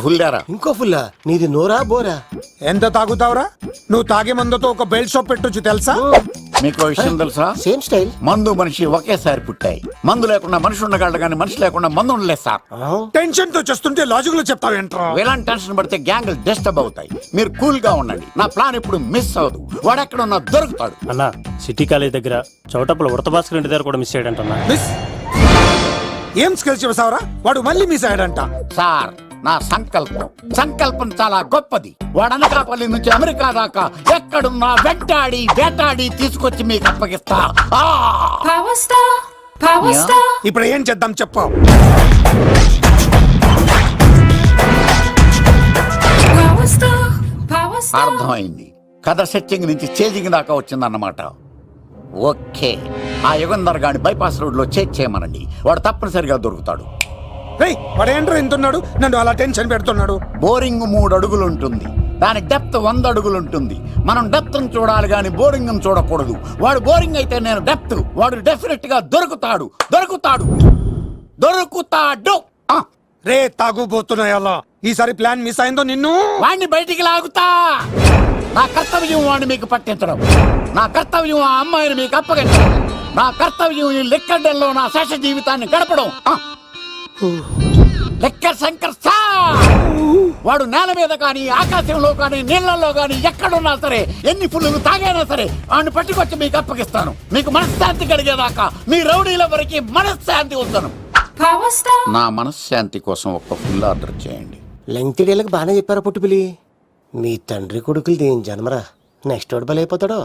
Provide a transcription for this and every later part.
ఫుల్లారా? ఇంకో ఫుల్లా? నీది నోరా బోరా? ఎంత తాగుతావురా? నువ్వు తాగే మందుతో ఒక బెల్ట్ షాప్ పెట్టొచ్చు తెలుసా? మీకు విషయం తెలుసా? Same style. మందు మనిషి ఒకేసారి పుట్టాయి. మందు లేకుండా మనిషి ఉండగలడు కానీ మనిషి లేకుండా మందు ఉండలేదు సార్. టెన్షన్ తో చేస్తుంటే లాజిక్ లో చెప్తావు ఏంట్రా? ఎలాంటి టెన్షన్ పడితే గ్యాంగ్లు డిస్టర్బ్ అవుతాయి. మీరు కూల్ గా ఉండండి. నా ప్లాన్ ఇప్పుడు మిస్ అవ్వదు. వాడెక్కడ ఉన్నా దొరుకుతాడు. అన్నా సిటీ కాలేజ్ దగ్గర చౌటప్పుల వృత భాస్కర్ ఇంటి దగ్గర కూడా మిస్ అయ్యాడంటన్నా. మిస్ ఏం స్కిల్స్ చెప్తావురా? వాడు మళ్ళీ మిస్ అయ్యాడంట. సార్ నా సంకల్పం చాలా గొప్పది. వాడు అనకాపల్లి నుంచి అమెరికా దాకా ఎక్కడున్నా వెంటాడి వేటాడి తీసుకొచ్చి మీకు అప్పగిస్తా. ఇప్పుడు ఏం చేద్దాం చెప్పు. అర్థమైంది. కథ సెట్టింగ్ నుంచి చేజింగ్ దాకా వచ్చిందన్నమాట. ఓకే, ఆ యుగంధర్ గాని బైపాస్ రోడ్ లో చేయమనండి. వాడు తప్పనిసరిగా దొరుకుతాడు. వాడు ఏంట్రా ఇంతున్నాడు? నన్ను అలా టెన్షన్ పెడుతున్నాడు. బోరింగ్ 3 అడుగులు ఉంటుంది. దాని డెప్త్ 100 అడుగులు ఉంటుంది. మనం డెప్త్ చూడాలి గాని బోరింగ్ చూడకూడదు. వాడు బోరింగ్ అయితే నేను డెప్త్. వాడు డెఫినెట్ గా దొరుకుతాడు. రే తాగుబోతున్నాయా? ఈసారి ప్లాన్ మిస్ అయిందో నిన్ను వాడిని బయటికి లాగుతా. నా కర్తవ్యం వాడిని మీకు పట్టించడం. నా కర్తవ్యం ఆ అమ్మాయిని మీకు అప్పగించడం. నా కర్తవ్యం ఈ లెక్కడ్డల్లో నా శేష జీవితాన్ని గడపడం. Liquor Shankar sir. వాడు నేల మీద కానీ ఆకాశంలో కానీ నీళ్లలో కానీ ఎక్కడున్నా సరే, ఎన్ని ఫుల్లు తాగైనా సరే వాడిని పట్టుకొచ్చి మీకు అప్పగిస్తాను. మీకు మనశ్శాంతి కలిగేదాకా మీ రౌడీలెవరికి మనశ్శాంతి ఉందను. నా మనశ్శాంతి కోసం ఒక్క ఫుల్ ఆర్డర్ చేయండి. లెంగ్త్ డేలకు బాగానే చెప్పారా పుట్టుపిలి? మీ తండ్రి కొడుకులు దేని జన్మరా? నెక్స్ట్ వాడు బలైపోతాడో.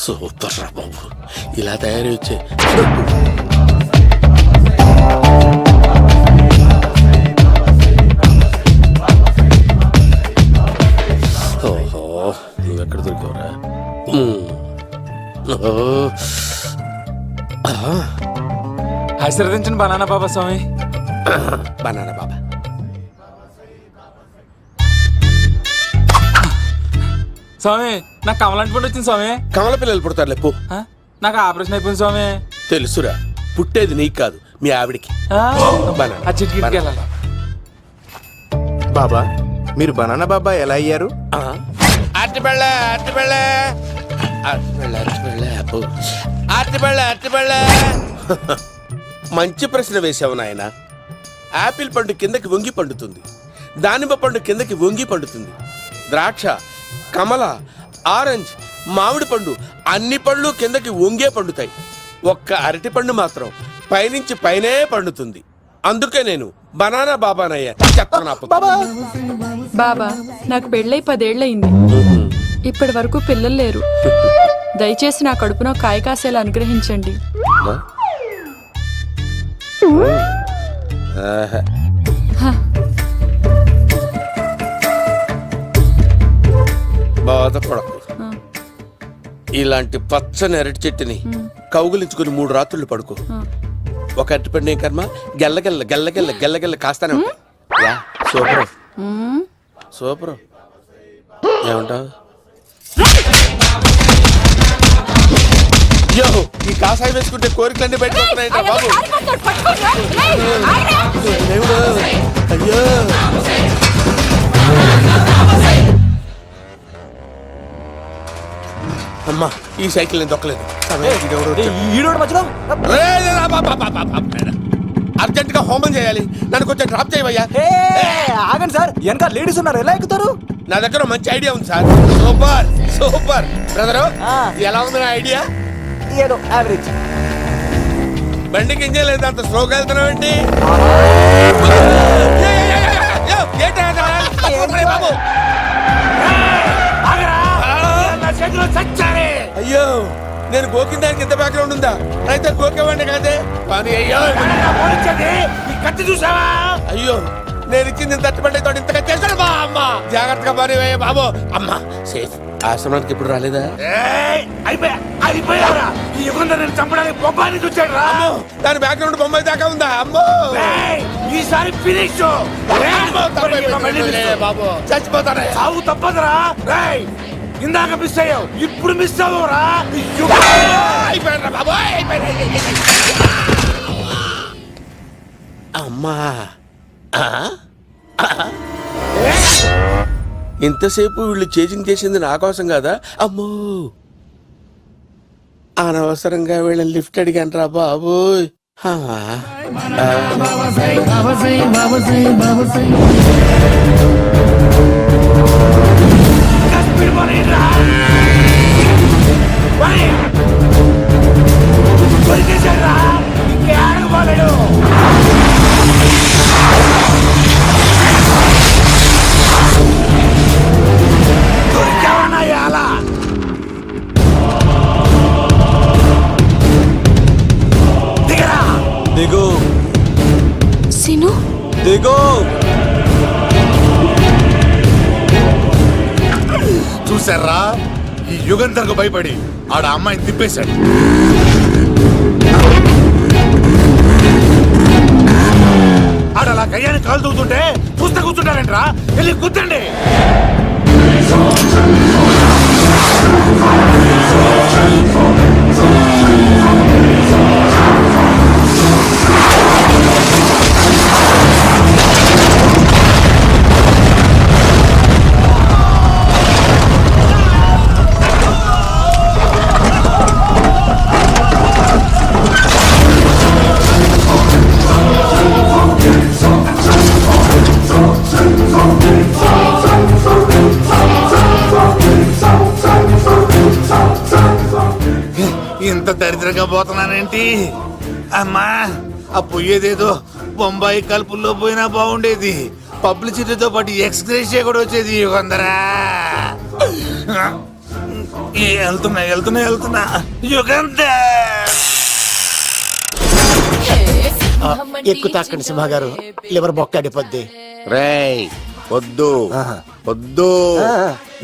సూపర్ రా బాబు, ఇలా తయారు వచ్చే. ఓహో, నువ్వెక్కడ దొరికావురా? ఆశీర్వదించండి బనానా బాబా స్వామి. బనానా బాబా స్వామి, నాకు కమలాంటి పండు వచ్చింది స్వామి. కమల పిల్లలు పుడతారు లేపు. నాకు ఆపరేషన్ అయిపోయింది స్వామి. తెలుసురా, పుట్టేది నీకు కాదు మీ ఆవిడికి. ఆ చిటికి వెళ్ళాలి. బాబా, మీరు బనానా బాబా ఎలా అయ్యారు? మంచి ప్రశ్న వేసావు నాయన. ఆపిల్ పండు కిందకి వంగి పండుతుంది, దానిమ్మ పండు కిందకి వంగి పండుతుంది, ద్రాక్ష, కమల, ఆరెంజ్, మామిడి పండు అన్ని పళ్ళు కిందకి వంగే పండుతాయి. ఒక్క అరటి పండు మాత్రం పైనుంచి పైనే పండుతుంది. అందుకే నేను బనానా బాబానయ్యా. బాబా, నాకు పెళ్ళై 10 ఏళ్ళయింది. ఇప్పటి వరకు పిల్లలు లేరు. దయచేసి నా కడుపునో కాయ కాసేలా అనుగ్రహించండి. బాధపడకు. ఇలాంటి పచ్చని అరటి చెట్టుని కౌగులించుకుని 3 రాత్రులు పడుకో. ఒక అరటి పండు ఏం కర్మ, గెల్లగెల్ల గెల్లగెల్ల గెల్లగెల్ల కాస్తానే ఉంటాయి. Super super. ఏమంటావు? అయ్యో, ఈ కాసాయి వేసుకుంటే కోరికలన్నీ బయటకు వస్తున్నాయంట బాబు. అయ్యో, అమ్మా, ఈ సైకిల్ నేను దొక్కలేదు. అర్జెంట్ గా హోమం చేయాలి. నన్ను కొంచెం డ్రాప్ చేయవయ్యా. ఆగండి సార్, వెనక లేడీస్ ఉన్నారు, ఎలా ఎక్కుతారు? నా దగ్గర మంచి ఐడియా ఉంది సార్. Super super. బ్రదరు, ఎలా ఉంది నా ఐడియా? ఏదో యావరేజ్. బండికి ఇంజన్ లేదు, అంత స్లోగా వెళ్తున్నావు ఏంటి? బాబు అయ్యో, నేను గోకిన దానికి ఇంత బ్యాక్గ్రౌండ్ ఉందా? అయితే గోకేవాడిని కాదే. కానీ అయ్యో, కత్తి చూసావా? అయ్యో, నేను ఇచ్చింది తట్టుబడి తోడు ఇంతగా చేశాడు మా అమ్మ. జాగ్రత్తగా మరి బాబు. అమ్మ సేఫ్. ఆశ్రమానికి ఇప్పుడు రాలేదా? అయిపోయారా ఈ యుగంధర్ నేను చంపడానికి బొబ్బాని చూచాడు రా. అమ్మో, దాని బ్యాక్గ్రౌండ్ బొమ్మ దాకా ఉందా? అమ్మో ఈసారి ఫినిష్ బాబు చచ్చిపోతానే. సాగు తప్పదురా. రేయ్ ఇందాక మిస్ అయ్యావు, ఇప్పుడు మిస్ అవ్వరా. అయిపోయాడు బాబు, అయిపోయాడు. అమ్మా ఇంతసేపు వీళ్ళు చేజింగ్ చేసింది నా కోసం కాదా? అమ్మో అనవసరంగా వీళ్ళని లిఫ్ట్ అడిగాను రా బాబు. దిగు సీను దిగు. చూసారా ఈ యుగంధర్కు భయపడి ఆడ అమ్మాయిని తిప్పేశాడు. ఆడ అలా కయ్యాన్ని కాలు తూగుతుంటే చూస్తే కూర్చుంటారంట్రా. వెళ్ళి కూర్చోండి. ఇంత దరిద్రంగా పోతున్నానేంటి అమ్మా? ఆ పోయేదేదో బొంబాయి కలుపుల్లో పోయినా బాగుండేది. పబ్లిసిటీతో పాటు ఎక్స్గ్రేషియా కూడా వచ్చేది. యుగంధరా వెళ్తున్నా యుగంధర్. ఎక్కువ తాకండి సింహ గారు, లివర్ బొక్క అడిపోద్ది. రేయ్ వద్దు వద్దు.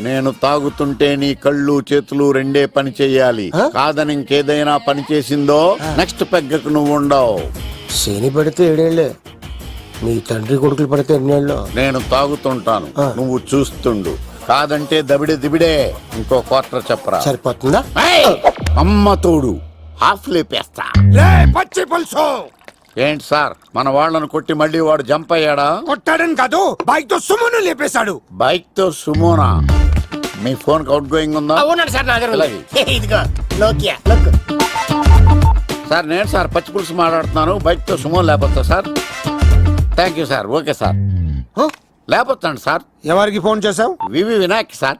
నేను తాగుతుంటే నీ కళ్ళు చేతులు రెండే పని చెయ్యాలి. కాదని ఇంకేదైనా పని చేసిందో నెక్స్ట్ పెగ్గకు నువ్వు ఉండవు. శని పడితే 7 ఏళ్ళే, మీ తండ్రి కొడుకులు పడితే 8 ఏళ్ళు. నేను తాగుతుంటాను, నువ్వు చూస్తుండు. కాదంటే దబిడే దిబిడే. ఇంకో క్వార్టర్ చెప్పరా? సరిపోతుందా? ఏయ్! అమ్మ తోడు హాఫ్ లేపేస్తా. పచ్చి పులుసు ఏంటి సార్, మన వాళ్ళను కొట్టి మళ్ళీ వాడు జంప్ అయ్యాడా? కొట్టాడని కాదు, బైక్ తో సుమ్మును లేపేశాడు. బైక్ తో సుమోనా? మీ ఫోన్ అవుట్ గోయింగ్ ఉందా? అవునండి సార్, నా దగ్గర అలాగే. ఇదిగో నోకియా లుక్. సార్ నేను సార్ పచ్చి పులుసు మాట్లాడుతున్నాను. బైక్ తో సుమో లేకపోతా sir? Thank you sir. Okay sir, లేకపోతాను సార్. ఎవరికి ఫోన్ చేసావు? వివి వినాయక్ సార్.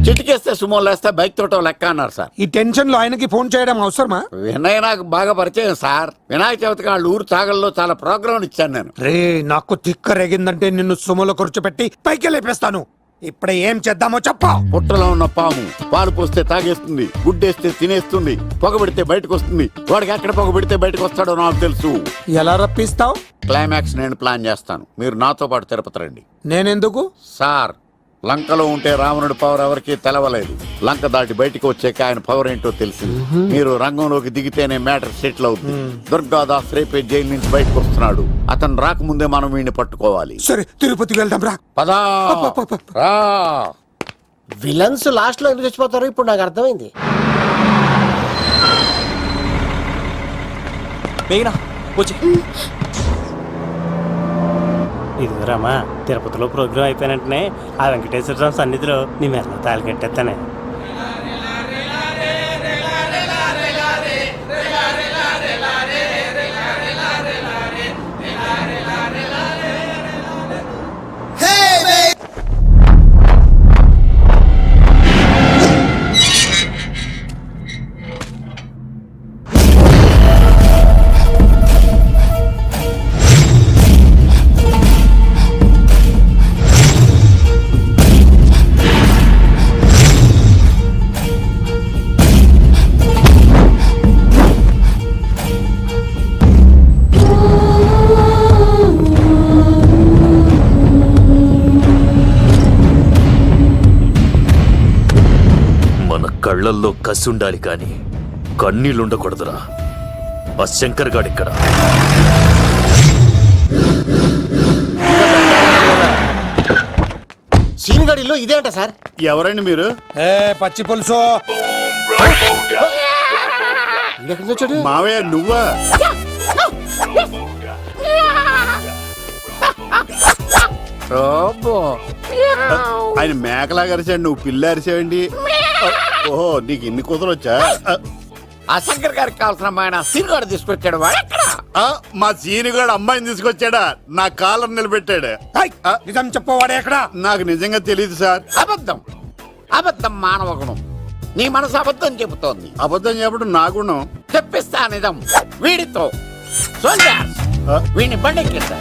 చిటికేస్తే సుమో లేస్తే బైక్ తోటో లెక్క అన్నారు సార్. ఈ టెన్షన్ లో ఆయనకి ఫోన్ చేయడం అవసరమా? వినయ్ నాకు బాగా పరిచయం సార్. వినాయక చవితికి వాళ్ళ ఊరు చాగల్లో చాలా ప్రోగ్రాం ఇచ్చాను నేను. రే నాకు తిక్క రేగిందంటే నిన్ను సుమలో కూర్చోపెట్టి పైకి లేపేస్తాను. ఇప్పుడే ఏం చేద్దామో చెప్పా. పుట్టలో ఉన్న పాము పాలు పోస్తే తాగేస్తుంది, గుడ్డేస్తే తినేస్తుంది, పొగబెడితే బయటకు వస్తుంది. వాడికి ఎక్కడ పొగబెడితే బయటకు వస్తాడో నాకు తెలుసు. ఎలా రప్పిస్తావు? క్లైమాక్స్ నేను ప్లాన్ చేస్తాను. మీరు నాతో పాటు తిరుపతి రండి. నేనెందుకు? సార్ లంకలో ఉంటే రావణుడి పవర్ ఎవరికి తెలవలేదు. లంక దాటి బయటికి వచ్చాక ఆయన పవర్ ఏంటో తెలిసింది. మీరు రంగంలోకి దిగితేనే మ్యాటర్ సెటిల్ అవుతుంది. దుర్గాదాస్ రేపే జైలు నుంచి బయటకు వస్తున్నాడు. అతను రాకముందే మనం వీడిని పట్టుకోవాలి. సరే తిరుపతికి వెళ్దాం రా. పదా రా. విలన్స్ లాస్ట్ లో ఎందుకు చచ్చిపోతారో ఇప్పుడు నాకు అర్థమైంది. ఇదిగోరామా, తిరుపతిలో ప్రోగ్రాం అయిపోయిన వెంటనే ఆ వెంకటేశ్వర స్వామి సన్నిధిలో నీ మెల్ల తాళి కట్టేస్తానే. మన కళ్ళల్లో కసి ఉండాలి కానీ కన్నీళ్ళుండకూడదురా. ఆ శంకర్ గాడిక్కడ. సీనిగాడిలో ఇదే అంట సార్. ఎవరండి మీరు? ఏ పచ్చి పులుసు ఎక్కడి నుంచి వచ్చాడు? మావయ్య నువ్వా? ఆయన మేకలా అరిచాడు, నువ్వు పిల్ల అరిచావండి. ఓహో, నీకు ఇన్ని కూతురు వచ్చా? ఆ శంకర్ గారికి కావాల్సిన అమ్మాయి సీనుగాడు తీసుకొచ్చాడు. వాడు ఎక్కడ? మా సీనుగాడు అమ్మాయిని తీసుకొచ్చాడా? నా కాలర్ నిలబెట్టాడు. ఏయ్, నిజం చెప్పవాడే ఎక్కడ? నాకు నిజంగా తెలియదు సార్. అబద్ధం, అబద్ధం మానవ గుణం. నీ మనసు అబద్ధం చెబుతోంది. అబద్ధం చెప్పడం నా గుణం. చెప్పిస్తా నిజం. వీడితో సోల్జర్స్ వీడిని బండెక్కిస్తా.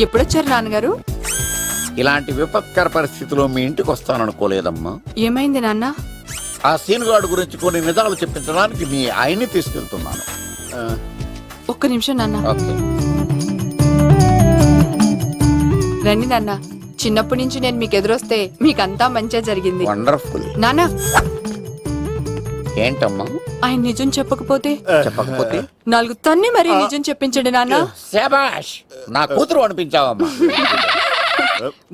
ఎప్పుడొచ్చారు నాన్నగారు? ఇలాంటి విపత్కర పరిస్థితిలో మీ ఇంటికి వస్తాననుకోలేదమ్మా. ఏమైంది నాన్న? ఆ సీనుగాడు గురించి కొన్ని నిజాలు చెప్పించడానికి మీ ఆయన్ని తీసుకెళ్తున్నాను. ఒక్క నిమిషం నాన్న. ఓకే. రండి నాన్న. చిన్నప్పటి నుంచి నేను మీకు ఎదురొస్తే మీకంతా మంచిగా జరిగింది. వండర్ఫుల్. నాన్న, ఏంటమ్మా? ఆయన నిజం చెప్పకపోతే చెప్పకపోతే 4 తన్ని మరీ నిజం చెప్పించండి నాన్న. శభాష్, నా కూతురు అనిపించావమ్మా.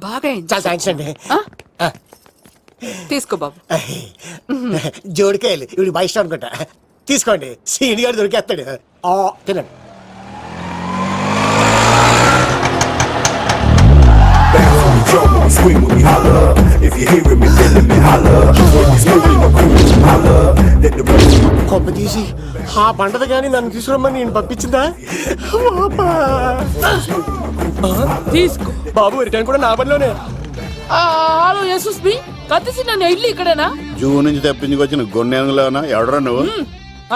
బాగా అయింది. చాలా థ్యాంక్స్ అండి. తీసుకో బాబు. జోడికాయలు ఇవి బాగా ఇష్టం అనుకుంటా. తీసుకోండి, సీనిగాడు దొరికేస్తాడు. తినండి. కొమ్మ తీసి ఆ పంటది కానీ నన్ను తీసుకురమ్మని నేను పంపించిందా? తీసుకో బాబు రిటర్న్ కూడా నా పనిలోనే. హలో యశస్ మీ కత్తిసి నన్ను ఇల్లు ఇక్కడేనా? జూ నుంచి తప్పించుకొచ్చిన గొన్నెంగులోనా? ఎవడరా నువ్వు?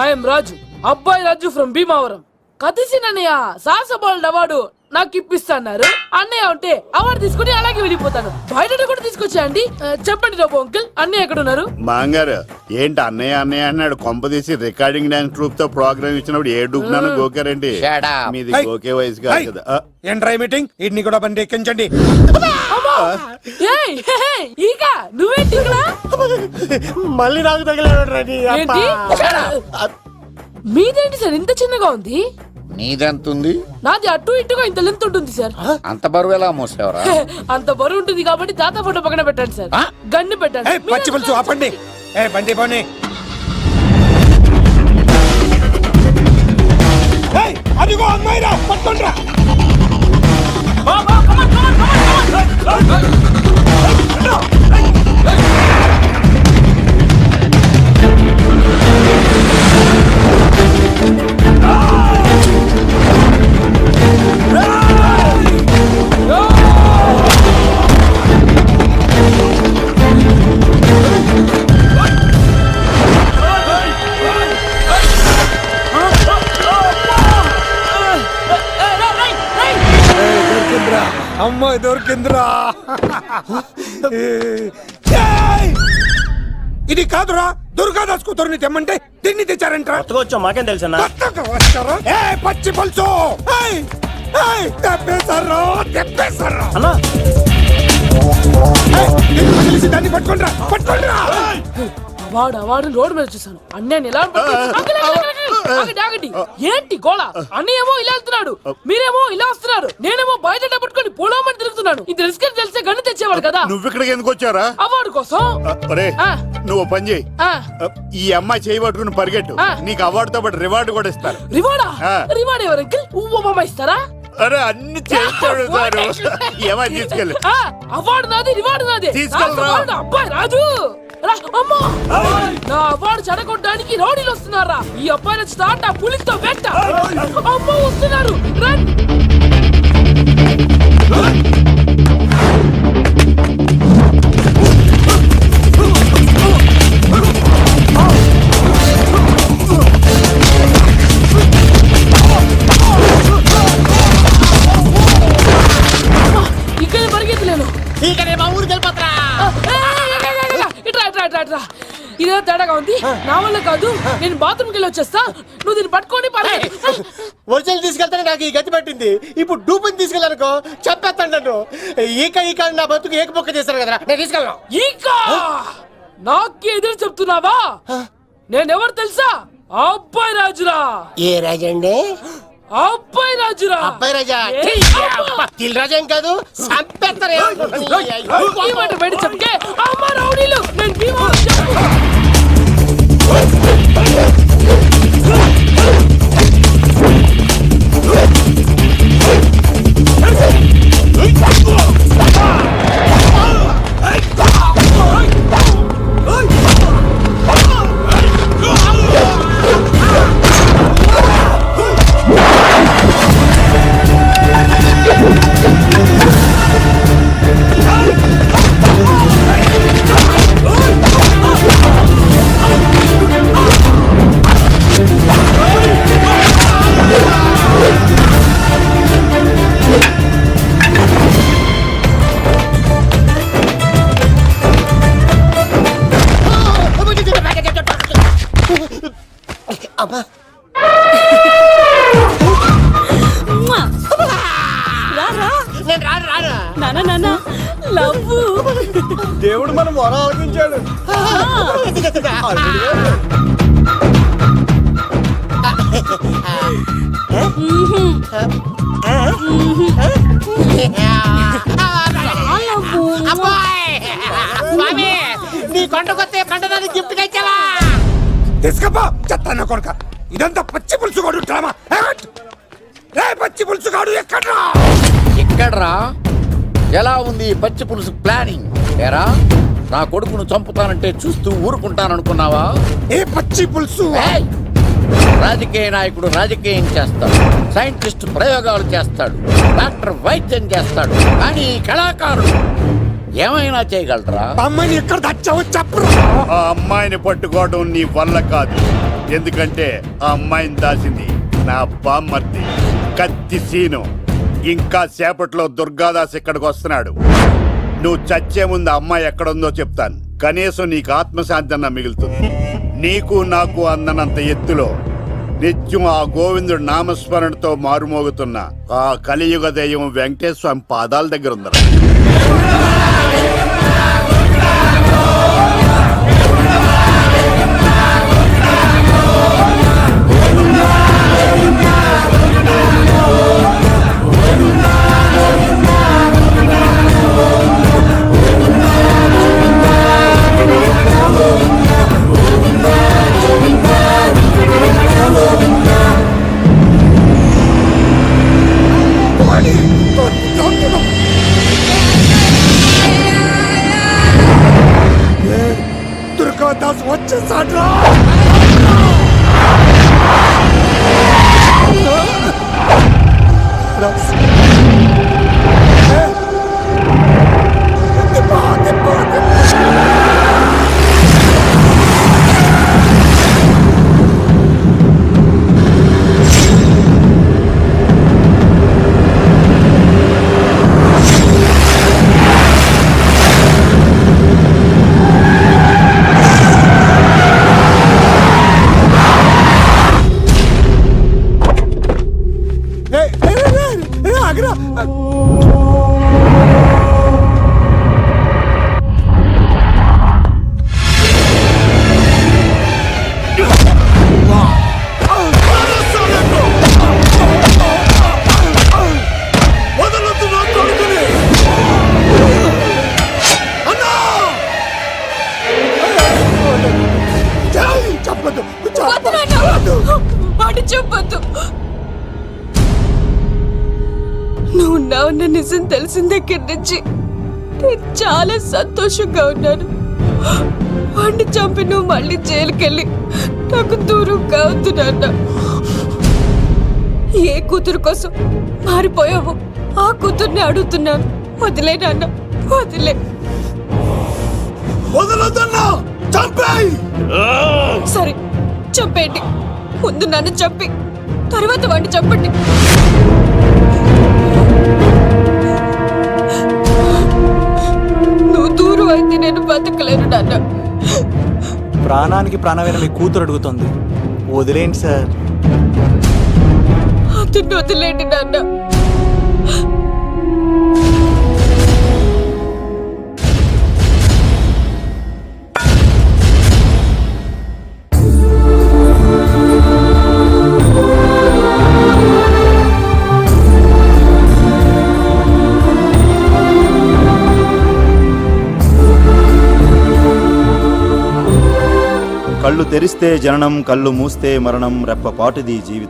ఐఎమ్ రాజు, అబ్బాయి రాజు ఫ్రమ్ భీమావరం. కత్తిసి నన్నయ్య సాహసబాలుడు అవార్డు నాకు ఇప్పిస్తాన్నారు. అన్నయ్య ఉంటే అవార్డు తీసుకుని అలాగే వెళ్ళిపోతాను. బయట కూడా తీసుకొచ్చాయండి. చెప్పండి రాబు అంకుల్, అన్నయ్య ఎక్కడ ఉన్నారు? మాంగారు ఏంటి అన్నయ్య అన్నయ్య అన్నాడు? కొంప తీసి రికార్డింగ్ డాన్స్ ట్రూప్ తో ప్రోగ్రామ్ ఇచ్చినప్పుడు ఏ డూబ్నాను గోకారండి? Shut up. మీది గోకే వయసు కాదు కదా. ఏంట్రై మీటింగ్? ఇడ్ని కూడా బండి ఎక్కించండి. ఏయ్, హే, హే, ఈక నువ్వేంటి ఇక్కడ? మళ్ళీ నాకు తగిలాడు. ఏంటి? మీదేంటి సార్ ఇంత చిన్నగా ఉంది? నీదెంతుంది? నాది అటు ఇటుగా ఇంత లెంత్ ఉంటుంది సార్. అంత బరువు ఎలా మోసేవరా? అంత బరువు ఉంటుంది కాబట్టి తాత ఫోటో పక్కన పెట్టండి సార్. గన్ను పెట్టండి. ఏయ్, పచ్చి పులుసు ఆపండి. ఏ బండి పోనీ. ఏయ్, అదిగో అమ్మాయిరా, పట్టుకోండిరా. అమ్మాయి దొరికిందిరా. ఏయ్! ఇది కాదురా, దుర్గాదాస్ కూతురుని తెమ్మంటే దీన్ని తెచ్చారంట్రా. కొత్తగా వచ్చాం, మాకేం తెలుసన్నా? కొత్తగా వచ్చారా? ఏయ్, పచ్చి పులుసు. ఏయ్, ఏయ్, తెప్పేశారు, తెప్పేశారు. అన్నా ఏయ్, దీన్ని వదిలేసి దాన్ని పట్టుకోండిరా, పట్టుకోండిరా. అవార్డు రోడ్డు మీద చూసాను. అన్నయ్య ఎలా ఆగండి. ఏంటి గోళ? అన్నయ్య ఏమో ఇలా వెళ్తున్నాడు, మీరేమో ఇలా వస్తున్నారు, నేనేమో బయట పట్టుకొని పోలోమని తిరుగుతున్నాను. ఇది రిస్క్ తెలిస్తే గన్ను తెచ్చేవాడు కదా. నువ్వు ఇక్కడికి ఎందుకు వచ్చారా? అవార్డు కోసం. ఒరే, నువ్వు ఓ పని చేయి. ఆ, ఈ అమ్మాయి చేయి పట్టుకుని పరిగెట్టు. నీకు అవార్డుతో పాటు రివార్డు కూడా ఇస్తారు. రివార్డా? ఆ. రివార్డ్ ఎవరు అంకిల్? ఉవ్వమ్మ ఇస్తారా? అరే అన్ని చేస్తాడు సారు. ఏమై తీసుకెళ్ళి ఆ, అవార్డు నాది, రివార్డు నాది. తీసుకెళ్ళరా. అబ్బాయి రాజు రా, అమ్మా. నా అవార్డు చెడగొట్టడానికి రౌడీలు వస్తున్నారా? ఈ అబ్బాయి స్టార్ట్ ఆ పులితో వెంట. అమ్మ వస్తున్నారు, రండి. ఇక్కడ పరిగెత్తలేను. మా ఊరికి వెళ్ళిపోతారా? ఇట్రా ఇదే తేడాగా ఉంది. నా వల్ల కాదు, నేను బాత్రూమ్కి వెళ్ళి వచ్చేస్తా. నువ్వు దీన్ని పట్టుకొని ఒరిజినల్ తీసుకెళ్తానే నాకు ఈ గతి పట్టింది. ఇప్పుడు డూపుని తీసుకెళ్ళానుకో చెప్పేస్తాను నన్ను. ఈక ఈక నా బతుకు ఏకపొక్క చేశారు కదరా, నేను తీసుకెళ్ళను. ఇంకా నాకు ఎదురు చెప్తున్నావా? నేనెవరు తెలుసా? ఆ అబ్బాయి రాజురా. ఏ రాజండి? ఆ అబ్బాయి రాజురా. అబ్బాయి రాజా ఏ అబ్బా! తిల్ రాజా ఏం కాదు సంపేస్తారు ఈ మాట బయట చెప్తే అమ్మ రౌడీలు నేను భీమవరం చెప్పు. అమ్మా నేను రాను రాను నానా నానా లవ్ దేవుడు మనం వరం ఆలకించాడు. స్వామి నీ కొండకొస్తే పంటదాన్ని గిఫ్ట్ గా ఇచ్చావా? తీసుకపో చెత్త కొడుక. ఇదంతా పచ్చి పులుసుగాడు డ్రామా. రే పచ్చి పులుసుగాడు ఎక్కడ్రా? ఇక్కడ్రా ఎలా ఉంది ఈ పచ్చి పులుసు ప్లానింగ్? ఏరా నా కొడుకును చంపుతానంటే చూస్తూ ఊరుకుంటాననుకున్నావా? ఏ పచ్చి పులుసు? ఏయ్! రాజకీయ నాయకుడు రాజకీయం చేస్తాడు, సైంటిస్ట్ ప్రయోగాలు చేస్తాడు, డాక్టర్ వైద్యం చేస్తాడు, కానీ ఈ కళాకారుడు ఏమైనా చేయగలరా? అమ్మాయిని ఎక్కడ తెచ్చావో చెప్పరు. ఆ అమ్మాయిని పట్టుకోవడం నీ వల్ల కాదు. ఎందుకంటే ఆ అమ్మాయిని దాసింది నా బామ్మర్ది కత్తి సీను. ఇంకా సేపట్లో దుర్గాదాస్ ఇక్కడికి వస్తున్నాడు. నువ్వు చచ్చే ముందు ఆ అమ్మాయి ఎక్కడుందో చెప్తాను. కనీసం నీకు ఆత్మశాంతి అన్న మిగులుతుంది. నీకు నాకు అందనంత ఎత్తులో నిత్యం ఆ గోవిందుడు నామస్మరణతో మారుమోగుతున్న ఆ కలియుగ దైవం వెంకటేశ్వర స్వామి పాదాల దగ్గర ఉందరా. దుర్గాదాస్ వచ్చేసాడ్రా. చెప్పొద్దు. నువ్వు ఉన్నావన్న నిజం తెలిసిన దగ్గర నుంచి నేను చాలా సంతోషంగా ఉన్నాను. వాడిని చంపి నువ్వు మళ్ళీ జైలుకెళ్ళి నాకు దూరంగా అవుతున్నా. ఏ కూతురు కోసం మారిపోయావు ఆ కూతుర్ని అడుగుతున్నాను. వదిలే నాన్న, వదిలే. సరే చంపేయండి. ముందు నన్ను చంపి తర్వాత వాడిని చంపండి. నువ్వు దూరం అయితే నేను బతకలేను నాన్న. ప్రాణానికి ప్రాణమైన మీ కూతురు అడుగుతుంది, వదిలేండి సార్. అతన్ని వదిలేండి నాన్న. కళ్ళు తెరిస్తే జననం, కళ్ళు మూస్తే మరణం, రెప్పపాటుది జీవితం.